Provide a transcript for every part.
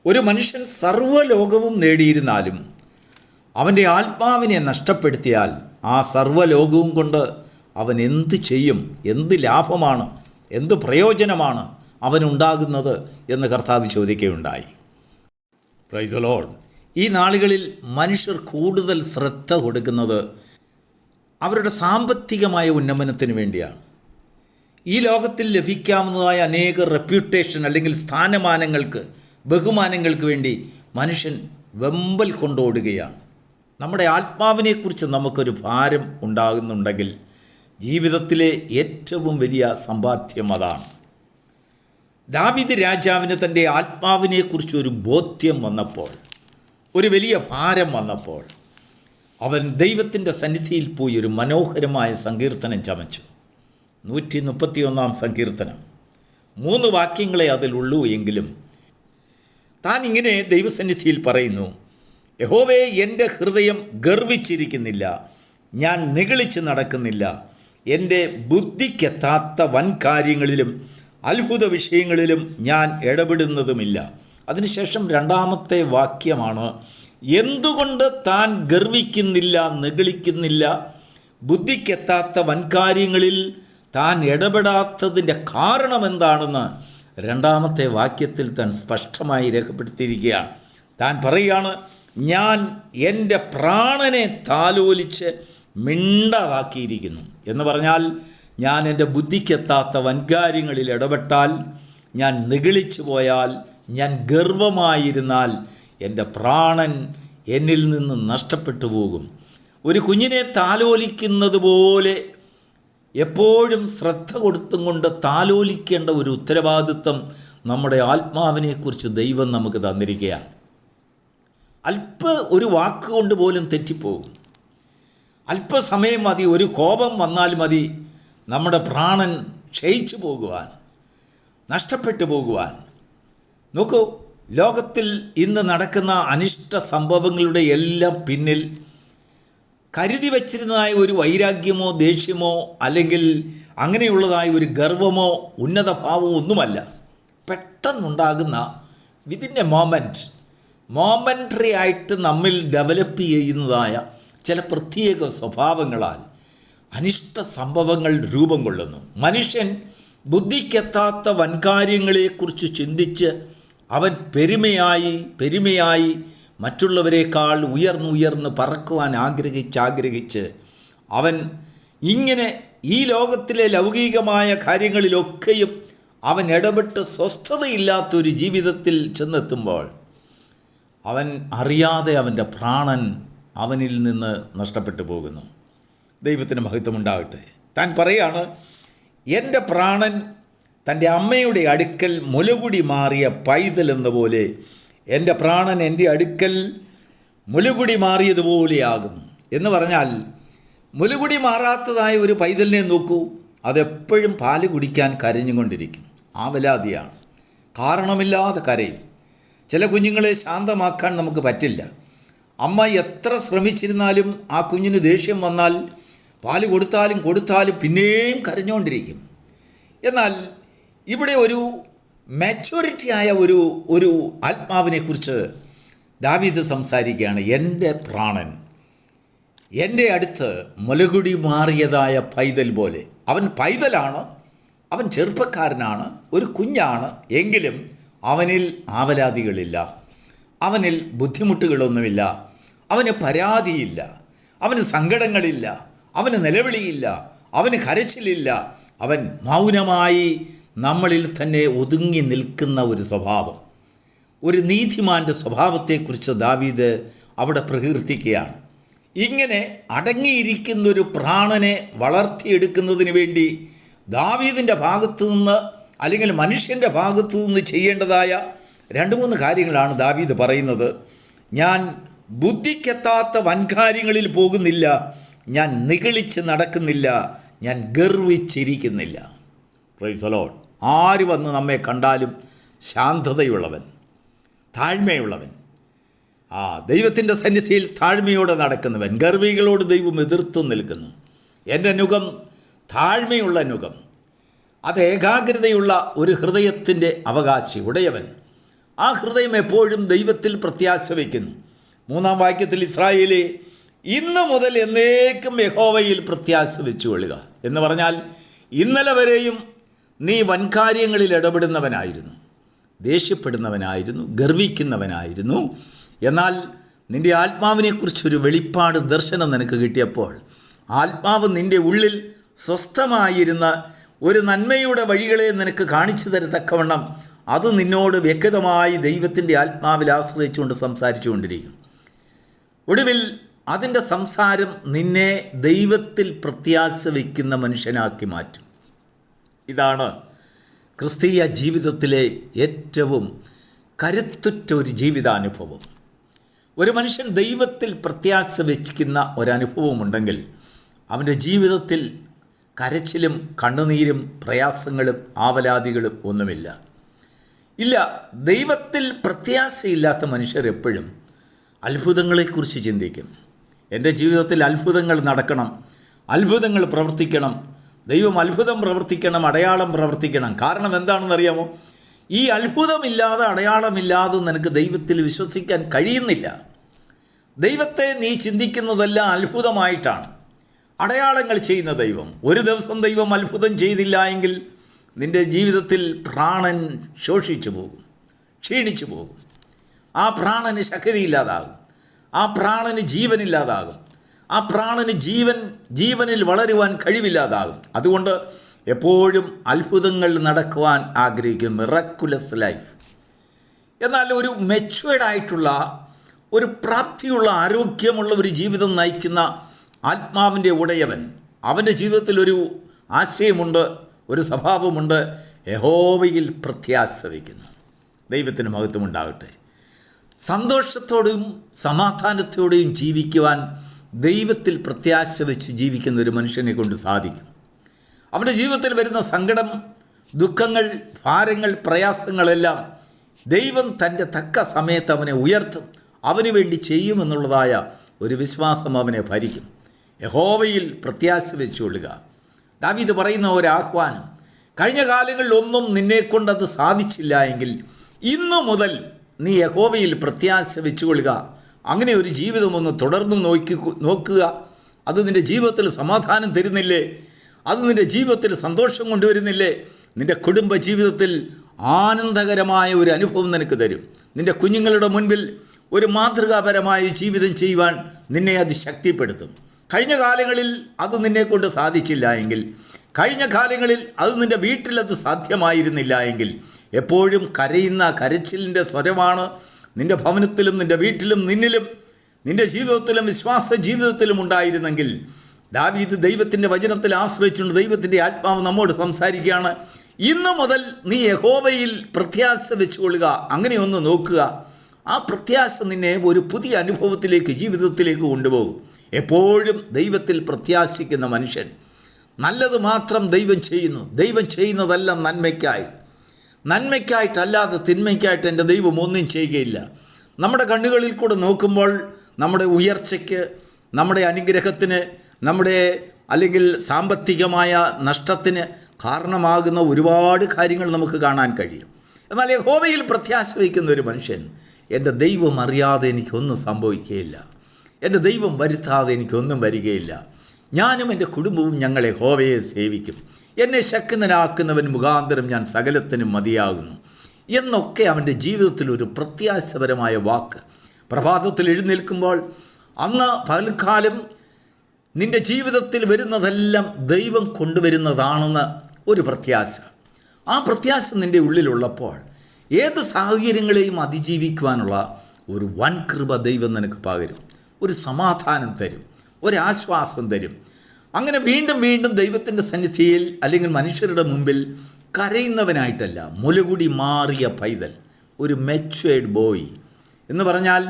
ഒരു മനുഷ്യൻ സർവ്വലോകവും നേടിയിരുന്നാലും അവൻ്റെ ആത്മാവിനെ നഷ്ടപ്പെടുത്തിയാൽ ആ സർവ്വലോകവും കൊണ്ട് അവൻ എന്ത് ചെയ്യും? എന്ത് ലാഭമാണ്, എന്ത് പ്രയോജനമാണ് അവനുണ്ടാകുന്നത് എന്ന് കർത്താവ് ചോദിക്കുകയുണ്ടായി. Praise the Lord. ഈ നാളുകളിൽ മനുഷ്യർ കൂടുതൽ ശ്രദ്ധ കൊടുക്കുന്നത് അവരുടെ സാമ്പത്തികമായ ഉന്നമനത്തിന് വേണ്ടിയാണ്. ഈ ലോകത്തിൽ ലഭിക്കാവുന്നതായ അനേക റെപ്യൂട്ടേഷൻ അല്ലെങ്കിൽ സ്ഥാനമാനങ്ങൾക്ക്, ബഹുമാനങ്ങൾക്ക് വേണ്ടി മനുഷ്യൻ വെമ്പൽ കൊണ്ടോടുകയാണ്. നമ്മുടെ ആത്മാവിനെക്കുറിച്ച് നമുക്കൊരു ഭാരം ഉണ്ടാകുന്നുണ്ടെങ്കിൽ ജീവിതത്തിലെ ഏറ്റവും വലിയ സമ്പാദ്യം അതാണ്. ദാവീദ് രാജാവിന് തൻ്റെ ആത്മാവിനെക്കുറിച്ചൊരു ബോധ്യം വന്നപ്പോൾ, ഒരു വലിയ ഭാരം വന്നപ്പോൾ, അവൻ ദൈവത്തിൻ്റെ സന്നിധിയിൽ പോയി ഒരു മനോഹരമായ സങ്കീർത്തനം ചമച്ചു. 131 സങ്കീർത്തനം. 3 വാക്യങ്ങളെ അതിലുള്ളൂ എങ്കിലും താൻ ഇങ്ങനെ ദൈവസന്നിധിയിൽ പറയുന്നു: യഹോവേ, എൻ്റെ ഹൃദയം ഗർവിച്ചിരിക്കുന്നില്ല, ഞാൻ നിഗളിച്ച് നടക്കുന്നില്ല, എൻ്റെ ബുദ്ധിക്കെത്താത്ത വൻ കാര്യങ്ങളിലും അത്ഭുത വിഷയങ്ങളിലും ഞാൻ ഇടപെടുന്നതുമില്ല. അതിനുശേഷം 2ാമത്തെ വാക്യമാണ്: എന്തുകൊണ്ട് താൻ ഗർവിക്കുന്നില്ല, നിഗളിക്കുന്നില്ല, ബുദ്ധിക്കെത്താത്ത വൻകാര്യങ്ങളിൽ താൻ ഇടപെടാത്തതിൻ്റെ കാരണമെന്താണെന്ന് 2ാമത്തെ വാക്യത്തിൽ താൻ സ്പഷ്ടമായി രേഖപ്പെടുത്തിയിരിക്കുകയാണ്. താൻ പറയുകയാണ്: ഞാൻ എൻ്റെ പ്രാണനെ താലോലിച്ച് മിണ്ടാതാക്കിയിരിക്കുന്നു എന്ന് പറഞ്ഞാൽ, ഞാൻ എൻ്റെ ബുദ്ധിക്കെത്താത്ത വൻകാര്യങ്ങളിൽ ഇടപെട്ടാൽ, ഞാൻ നിഗളിച്ചു പോയാൽ, ഞാൻ ഗർവമായിരുന്നാൽ എൻ്റെ പ്രാണൻ എന്നിൽ നിന്ന് നഷ്ടപ്പെട്ടു പോകും. ഒരു കുഞ്ഞിനെ താലോലിക്കുന്നത് പോലെ എപ്പോഴും ശ്രദ്ധ കൊടുത്തും കൊണ്ട് താലോലിക്കേണ്ട ഒരു ഉത്തരവാദിത്വം നമ്മുടെ ആത്മാവിനെക്കുറിച്ച് ദൈവം നമുക്ക് തന്നിരിക്കുകയാണ്. ഒരു വാക്കുകൊണ്ട് പോലും തെറ്റിപ്പോകും. അല്പസമയം മതി, ഒരു കോപം വന്നാൽ മതി നമ്മുടെ പ്രാണൻ ക്ഷയിച്ചു പോകുവാൻ, നഷ്ടപ്പെട്ടു പോകുവാൻ. നോക്കൂ, ലോകത്തിൽ ഇന്ന് നടക്കുന്ന അനിഷ്ട സംഭവങ്ങളുടെ എല്ലാം പിന്നിൽ കരുതി വച്ചിരുന്നതായ ഒരു വൈരാഗ്യമോ ദേഷ്യമോ അല്ലെങ്കിൽ അങ്ങനെയുള്ളതായ ഒരു ഗർവമോ ഉന്നത ഭാവമോ ഒന്നുമല്ല. പെട്ടെന്നുണ്ടാകുന്ന വിതിൻ്റെ മോമെൻ്ററി ആയിട്ട് നമ്മിൽ ഡെവലപ്പ് ചെയ്യുന്നതായ ചില പ്രത്യേക സ്വഭാവങ്ങളാൽ അനിഷ്ട സംഭവങ്ങൾ രൂപം കൊള്ളുന്നു. മനുഷ്യൻ ബുദ്ധിക്കെത്താത്ത വൻകാര്യങ്ങളെക്കുറിച്ച് ചിന്തിച്ച് അവൻ പെരുമയായി മറ്റുള്ളവരെക്കാൾ ഉയർന്ന് പറക്കുവാൻ ആഗ്രഹിച്ച് അവൻ ഇങ്ങനെ ഈ ലോകത്തിലെ ലൗകികമായ കാര്യങ്ങളിലൊക്കെയും അവൻ ഇടപെട്ട് സ്വസ്ഥതയില്ലാത്തൊരു ജീവിതത്തിൽ ചെന്നെത്തുമ്പോൾ അവൻ അറിയാതെ അവൻ്റെ പ്രാണൻ അവനിൽ നിന്ന് നഷ്ടപ്പെട്ടു പോകുന്നു. ദൈവത്തിന് മഹത്വമുണ്ടാകട്ടെ. താൻ പറയാണ്: എൻ്റെ പ്രാണൻ തൻ്റെ അമ്മയുടെ അടുക്കൽ മുലകുടി മാറിയ പൈതൽ എന്ന പോലെ എൻ്റെ പ്രാണൻ എൻ്റെ അടുക്കൽ മുലകുടി മാറിയതുപോലെയാകുന്നു എന്ന് പറഞ്ഞാൽ, മുലകുടി മാറാത്തതായ ഒരു പൈതലിനെ നോക്കൂ, അതെപ്പോഴും പാല് കുടിക്കാൻ കരഞ്ഞുകൊണ്ടിരിക്കും. ആവലാതിയാണ്, കാരണമില്ലാതെ കരയും. ചില കുഞ്ഞുങ്ങളെ ശാന്തമാക്കാൻ നമുക്ക് പറ്റില്ല. അമ്മ എത്ര ശ്രമിച്ചിരുന്നാലും ആ കുഞ്ഞിന് ദേഷ്യം വന്നാൽ പാല് കൊടുത്താലും പിന്നെയും കരഞ്ഞുകൊണ്ടിരിക്കും. എന്നാൽ ഇവിടെ ഒരു മാച്യൂരിറ്റിയായ ഒരു ആത്മാവിനെക്കുറിച്ച് ദാവീദ് സംസാരിക്കുകയാണ്. എൻ്റെ പ്രാണൻ എൻ്റെ അടുത്ത് മുലകുടി മാറിയതായ പൈതൽ പോലെ. അവൻ പൈതലാണ്, അവൻ ചെറുപ്പക്കാരനാണ്, ഒരു കുഞ്ഞാണ്, എങ്കിലും അവനിൽ ആവലാതികളില്ല, അവനിൽ ബുദ്ധിമുട്ടുകളൊന്നുമില്ല, അവന് പരാതിയില്ല, അവന് സങ്കടങ്ങളില്ല, അവന് നിലവിളിയില്ല, അവന് കരച്ചിലില്ല. അവൻ മൗനമായി നമ്മളിൽ തന്നെ ഒതുങ്ങി നിൽക്കുന്ന ഒരു സ്വഭാവം, ഒരു നീതിമാൻ്റെ സ്വഭാവത്തെക്കുറിച്ച് ദാവീദ് അവിടെ പ്രകീർത്തിക്കുകയാണ്. ഇങ്ങനെ അടങ്ങിയിരിക്കുന്നൊരു പ്രാണനെ വളർത്തിയെടുക്കുന്നതിന് വേണ്ടി ദാവീദിൻ്റെ ഭാഗത്തു നിന്ന് അല്ലെങ്കിൽ മനുഷ്യൻ്റെ ഭാഗത്തു നിന്ന് ചെയ്യേണ്ടതായ 2-3 കാര്യങ്ങളാണ് ദാവീദ് പറയുന്നത്. ഞാൻ ബുദ്ധിക്കെത്താത്ത വൻകാര്യങ്ങളിൽ പോകുന്നില്ല, ഞാൻ നിഗളിച്ച് നടക്കുന്നില്ല, ഞാൻ ഗർവിച്ചിരിക്കുന്നില്ല. Price the Lord. ആര് വന്ന് നമ്മെ കണ്ടാലും ശാന്തതയുള്ളവൻ, താഴ്മയുള്ളവൻ, ദൈവത്തിൻ്റെ സന്നിധിയിൽ താഴ്മയോടെ നടക്കുന്നവൻ. ഗർവികളോട് ദൈവം എതിർത്തു നിൽക്കുന്നു. എൻ്റെ നുകം താഴ്മയുള്ള നുകം, അത് ഏകാഗ്രതയുള്ള ഒരു ഹൃദയത്തിൻ്റെ അവകാശി ഉടയവൻ. ആ ഹൃദയം എപ്പോഴും ദൈവത്തിൽ പ്രത്യാശ വയ്ക്കുന്നു. 3-ാം വാക്യത്തിൽ ഇസ്രായേലേ, ഇന്ന് മുതൽ എന്നേക്കും യഹോവയിൽ പ്രത്യാശ വെച്ചുകൊള്ളുക എന്ന് പറഞ്ഞാൽ, ഇന്നലെ വരെയും നീ വൻകാര്യങ്ങളിൽ ഇടപെടുന്നവനായിരുന്നു, ദേഷ്യപ്പെടുന്നവനായിരുന്നു, ഗർവിക്കുന്നവനായിരുന്നു. എന്നാൽ നിൻ്റെ ആത്മാവിനെക്കുറിച്ചൊരു വെളിപ്പാട് ദർശനം നിനക്ക് കിട്ടിയപ്പോൾ ആത്മാവ് നിൻ്റെ ഉള്ളിൽ സ്വസ്ഥമായിരുന്ന ഒരു നന്മയുടെ വഴികളെ നിനക്ക് കാണിച്ചു തരത്തക്കവണ്ണം അത് നിന്നോട് വ്യക്തമായി ദൈവത്തിൻ്റെ ആത്മാവിൽ ആശ്രയിച്ചുകൊണ്ട് സംസാരിച്ചു കൊണ്ടിരിക്കും. ഒടുവിൽ അതിൻ്റെ സംസാരം നിന്നെ ദൈവത്തിൽ പ്രത്യാശ വയ്ക്കുന്ന മനുഷ്യനാക്കി മാറ്റും. ഇതാണ് ക്രിസ്തീയ ജീവിതത്തിലെ ഏറ്റവും കരുത്തുറ്റ ഒരു ജീവിതാനുഭവം. ഒരു മനുഷ്യൻ ദൈവത്തിൽ പ്രത്യാശ വയ്ക്കുന്ന ഒരനുഭവമുണ്ടെങ്കിൽ അവൻ്റെ ജീവിതത്തിൽ കരച്ചിലും കണ്ണുനീരും പ്രയാസങ്ങളും ആവലാതികളും ഒന്നുമില്ല. ഇല്ല, ദൈവത്തിൽ പ്രത്യാശയില്ലാത്ത മനുഷ്യർ എപ്പോഴും അത്ഭുതങ്ങളെക്കുറിച്ച് ചിന്തിക്കും. എൻ്റെ ജീവിതത്തിൽ അത്ഭുതങ്ങൾ നടക്കണം, അത്ഭുതങ്ങൾ പ്രവർത്തിക്കണം, ദൈവം അത്ഭുതം പ്രവർത്തിക്കണം, അടയാളം പ്രവർത്തിക്കണം. കാരണം എന്താണെന്നറിയാമോ? ഈ അത്ഭുതമില്ലാതെ അടയാളമില്ലാതെ നിനക്ക് ദൈവത്തിൽ വിശ്വസിക്കാൻ കഴിയുന്നില്ല. ദൈവത്തെ നീ ചിന്തിക്കുന്നതെല്ലാം അത്ഭുതമായിട്ടാണ്. അടയാളങ്ങൾ ചെയ്യുന്ന ദൈവം, ഒരു ദിവസം ദൈവം അത്ഭുതം ചെയ്തില്ല എങ്കിൽ നിൻ്റെ ജീവിതത്തിൽ പ്രാണൻ ശോഷിച്ചു പോകും, ക്ഷീണിച്ചു പോകും. ആ പ്രാണന് ശക്തിയില്ലാതാകും, ആ പ്രാണന് ജീവനില്ലാതാകും, ആ പ്രാണന് ജീവനിൽ വളരുവാൻ കഴിവില്ലാതാകും. അതുകൊണ്ട് എപ്പോഴും അത്ഭുതങ്ങൾ നടക്കുവാൻ ആഗ്രഹിക്കും, മിറക്കുലസ് ലൈഫ്. എന്നാൽ ഒരു മെച്വേർഡായിട്ടുള്ള, ഒരു പ്രാപ്തിയുള്ള, ആരോഗ്യമുള്ള ഒരു ജീവിതം നയിക്കുന്ന ആത്മാവിൻ്റെ ഉടയവൻ, അവൻ്റെ ജീവിതത്തിൽ ഒരു ആശയമുണ്ട്, ഒരു സ്വഭാവമുണ്ട്, യഹോവയിൽ പ്രത്യാശ വയ്ക്കുന്നു. ദൈവത്തിന് മഹത്വമുണ്ടാകട്ടെ. സന്തോഷത്തോടെയും സമാധാനത്തോടെയും ജീവിക്കുവാൻ ദൈവത്തിൽ പ്രത്യാശ വെച്ച് ജീവിക്കുന്ന ഒരു മനുഷ്യനെ കൊണ്ട് സാധിക്കും. അവൻ്റെ ജീവിതത്തിൽ വരുന്ന സങ്കടം, ദുഃഖങ്ങൾ, ഭാരങ്ങൾ, പ്രയാസങ്ങളെല്ലാം ദൈവം തൻ്റെ തക്ക സമയത്ത് അവനെ ഉയർത്തും, അവന് വേണ്ടി ചെയ്യുമെന്നുള്ളതായ ഒരു വിശ്വാസം അവനെ ഭരിക്കും. യഹോവയിൽ പ്രത്യാശ വെച്ചുകൊള്ളുക. ദാവീദ് പറയുന്ന ഒരാഹ്വാനം, കഴിഞ്ഞ കാലങ്ങളിലൊന്നും നിന്നെക്കൊണ്ടത് സാധിച്ചില്ല എങ്കിൽ ഇന്നു മുതൽ നീ യഹോവയിൽ പ്രത്യാശ വെച്ചുകൊള്ളുക. അങ്ങനെ ഒരു ജീവിതം ഒന്ന് തുടർന്ന് നോക്കുക. അത് നിൻ്റെ ജീവിതത്തിൽ സമാധാനം തരുന്നില്ലേ? അത് നിൻ്റെ ജീവിതത്തിൽ സന്തോഷം കൊണ്ടുവരുന്നില്ലേ? നിൻ്റെ കുടുംബ ജീവിതത്തിൽ ആനന്ദകരമായ ഒരു അനുഭവം നിനക്ക് തരും. നിൻ്റെ കുഞ്ഞുങ്ങളുടെ മുൻപിൽ ഒരു മാതൃകാപരമായ ജീവിതം ചെയ്യുവാൻ നിന്നെ അത് ശക്തിപ്പെടുത്തും. കഴിഞ്ഞ കാലങ്ങളിൽ അത് നിന്നെക്കൊണ്ട് സാധിച്ചില്ല എങ്കിൽ, കഴിഞ്ഞ കാലങ്ങളിൽ അത് നിൻ്റെ വീട്ടിലത് സാധ്യമായിരുന്നില്ല എങ്കിൽ, എപ്പോഴും കരയുന്ന കരച്ചിലിൻ്റെ സ്വരമാണ് നിൻ്റെ ഭവനത്തിലും നിൻ്റെ വീട്ടിലും നിന്നിലും നിൻ്റെ ജീവിതത്തിലും വിശ്വാസ ജീവിതത്തിലും ഉണ്ടായിരുന്നെങ്കിൽ, ദാവീദ് ദൈവത്തിൻ്റെ വചനത്തിൽ ആശ്രയിച്ചുകൊണ്ട് ദൈവത്തിൻ്റെ ആത്മാവ് നമ്മോട് സംസാരിക്കുകയാണ്. ഇന്ന് മുതൽ നീ യഹോവയിൽ പ്രത്യാശ വെച്ചുകൊള്ളുക. അങ്ങനെ ഒന്ന് നോക്കുക. ആ പ്രത്യാശ നിന്നെ ഒരു പുതിയ അനുഭവത്തിലേക്ക്, ജീവിതത്തിലേക്ക് കൊണ്ടുപോകും. എപ്പോഴും ദൈവത്തിൽ പ്രത്യാശിക്കുന്ന മനുഷ്യൻ നല്ലത് മാത്രം ദൈവം ചെയ്യുന്നു. ദൈവം ചെയ്യുന്നതെല്ലാം നന്മയ്ക്കായിട്ടല്ലാതെ തിന്മയ്ക്കായിട്ട് എൻ്റെ ദൈവം ഒന്നും ചെയ്യുകയില്ല. നമ്മുടെ കണ്ണുകളിൽ കൂടെ നോക്കുമ്പോൾ നമ്മുടെ ഉയർച്ചയ്ക്ക്, നമ്മുടെ അനുഗ്രഹത്തിന്, നമ്മുടെ അല്ലെങ്കിൽ സാമ്പത്തികമായ നഷ്ടത്തിന് കാരണമാകുന്ന ഒരുപാട് കാര്യങ്ങൾ നമുക്ക് കാണാൻ കഴിയും. എന്നാൽ യഹോവയിൽ പ്രത്യാശ വയ്ക്കുന്ന ഒരു മനുഷ്യൻ, എൻ്റെ ദൈവം അറിയാതെ എനിക്കൊന്നും സംഭവിക്കുകയില്ല, എൻ്റെ ദൈവം വരുത്താതെ എനിക്കൊന്നും വരികയില്ല, ഞാനും എൻ്റെ കുടുംബവും ഞങ്ങൾ യഹോവയെ സേവിക്കും, എന്നെ ശക്തനാക്കുന്നവൻ മുഖാന്തരം ഞാൻ സകലത്തിനും മതിയാകുന്നു എന്നൊക്കെ അവൻ്റെ ജീവിതത്തിൽ ഒരു പ്രത്യാശപരമായ വാക്ക്. പ്രഭാതത്തിൽ എഴുന്നേൽക്കുമ്പോൾ അന്ന് പകൽക്കാലം നിൻ്റെ ജീവിതത്തിൽ വരുന്നതെല്ലാം ദൈവം കൊണ്ടുവരുന്നതാണെന്ന് ഒരു പ്രത്യാശ. ആ പ്രത്യാശ നിൻ്റെ ഉള്ളിലുള്ളപ്പോൾ ഏത് സാഹചര്യങ്ങളെയും അതിജീവിക്കുവാനുള്ള ഒരു വൻ കൃപ ദൈവം നിനക്ക് പകരും, ഒരു സമാധാനം തരും, ഒരാശ്വാസം തരും. അങ്ങനെ വീണ്ടും വീണ്ടും ദൈവത്തിൻ്റെ സന്നിധിയിൽ അല്ലെങ്കിൽ മനുഷ്യരുടെ മുമ്പിൽ കരയുന്നവനായിട്ടല്ല, മുലകുടി മാറിയ പൈതൽ, ഒരു മെച്വേർഡ് ബോയ് എന്ന് പറഞ്ഞാൽ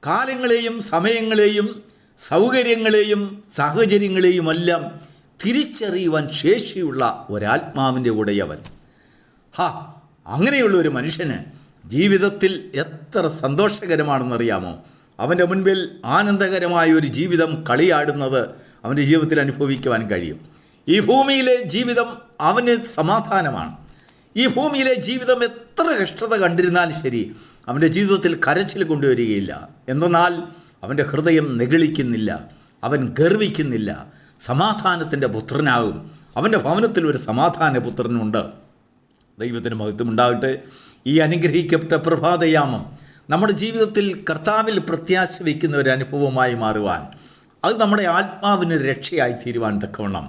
കാലങ്ങളെയും സമയങ്ങളെയും സൗകര്യങ്ങളെയും സാഹചര്യങ്ങളെയുമെല്ലാം തിരിച്ചറിയുവാൻ ശേഷിയുള്ള ഒരാത്മാവിൻ്റെ ഉടയവൻ. അങ്ങനെയുള്ള ഒരു മനുഷ്യന് ജീവിതത്തിൽ എത്ര സന്തോഷകരമാണെന്നറിയാമോ? അവൻ്റെ മുൻപിൽ ആനന്ദകരമായ ഒരു ജീവിതം കളിയാടുന്നത് അവൻ്റെ ജീവിതത്തിൽ അനുഭവിക്കുവാൻ കഴിയും. ഈ ഭൂമിയിലെ ജീവിതം അവന് സമാധാനമാണ്. ഈ ഭൂമിയിലെ ജീവിതം എത്ര കഷ്ടത കണ്ടിരുന്നാലും ശരി അവൻ്റെ ജീവിതത്തിൽ കരച്ചിൽ കൊണ്ടുവരികയില്ല. എന്തെന്നാൽ അവൻ്റെ ഹൃദയം നെഗളിക്കുന്നില്ല, അവൻ ഗർവിക്കുന്നില്ല, സമാധാനത്തിൻ്റെ പുത്രനാകും. അവൻ്റെ ഭവനത്തിൽ ഒരു സമാധാന പുത്രനുണ്ട്. ദൈവത്തിന് മഹത്വം ഉണ്ടാകട്ടെ. ഈ അനുഗ്രഹിക്കപ്പെട്ട പ്രഭാതയാമം നമ്മുടെ ജീവിതത്തിൽ കർത്താവിൽ പ്രത്യാശ വയ്ക്കുന്ന ഒരു അനുഭവമായി മാറുവാൻ, അത് നമ്മുടെ ആത്മാവിന് രക്ഷയായി തീരുവാൻ തക്കവണ്ണം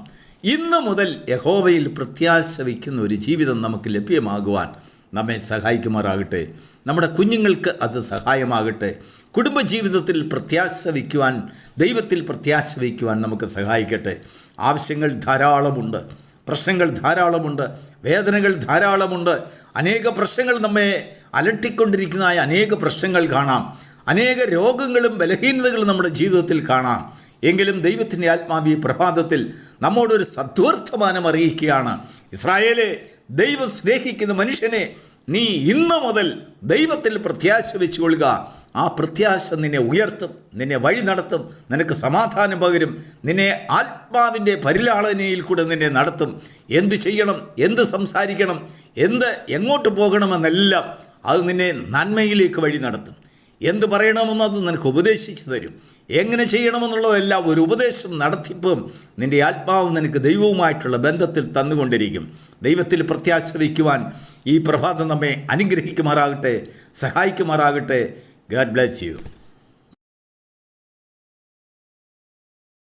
ഇന്ന് മുതൽ യഹോവയിൽ പ്രത്യാശ വയ്ക്കുന്ന ഒരു ജീവിതം നമുക്ക് ലഭ്യമാകുവാൻ നമ്മെ സഹായിക്കുമാറാകട്ടെ. നമ്മുടെ കുഞ്ഞുങ്ങൾക്ക് അത് സഹായമാകട്ടെ. കുടുംബജീവിതത്തിൽ പ്രത്യാശ വയ്ക്കുവാൻ, ദൈവത്തിൽ പ്രത്യാശ വയ്ക്കുവാൻ നമുക്ക് സഹായിക്കട്ടെ. ആവശ്യങ്ങൾ ധാരാളമുണ്ട്, പ്രശ്നങ്ങൾ ധാരാളമുണ്ട്, വേദനകൾ ധാരാളമുണ്ട്. അനേക പ്രശ്നങ്ങൾ നമ്മെ അലട്ടിക്കൊണ്ടിരിക്കുന്നതായ അനേക പ്രശ്നങ്ങൾ കാണാം. അനേക രോഗങ്ങളും ബലഹീനതകളും നമ്മുടെ ജീവിതത്തിൽ കാണാം. എങ്കിലും ദൈവത്തിൻ്റെ ആത്മാവി പ്രഭാതത്തിൽ നമ്മോടൊരു സദ്വർത്തമാനം അറിയിക്കുകയാണ്. ഇസ്രായേലെ, ദൈവം സ്നേഹിക്കുന്ന മനുഷ്യനെ, നീ ഇന്ന് മുതൽ ദൈവത്തിൽ പ്രത്യാശ വെച്ചുകൊള്ളുക. ആ പ്രത്യാശ നിന്നെ ഉയർത്തും, നിന്നെ വഴി നടത്തും, നിനക്ക് സമാധാനം പകരും, നിന്നെ ആത്മാവിൻ്റെ പരിലാളനയിൽ കൂടെ നിന്നെ നടത്തും. എന്ത് ചെയ്യണം, എന്ത് സംസാരിക്കണം, എങ്ങോട്ട് പോകണമെന്നെല്ലാം അത് നിന്നെ നന്മയിലേക്ക് വഴി നടത്തും. എന്ത് പറയണമെന്നത് നിനക്ക് ഉപദേശിച്ചു തരും. എങ്ങനെ ചെയ്യണമെന്നുള്ളതെല്ലാം ഒരു ഉപദേശം നടത്തിപ്പും നിൻ്റെ ആത്മാവ് നിനക്ക് ദൈവവുമായിട്ടുള്ള ബന്ധത്തിൽ തന്നുകൊണ്ടിരിക്കും. ദൈവത്തിൽ പ്രത്യാശ വയ്ക്കുവാൻ ഈ പ്രഭാതം നമ്മെ അനുഗ്രഹിക്കുമാറാകട്ടെ, സഹായിക്കുമാറാകട്ടെ. God bless you.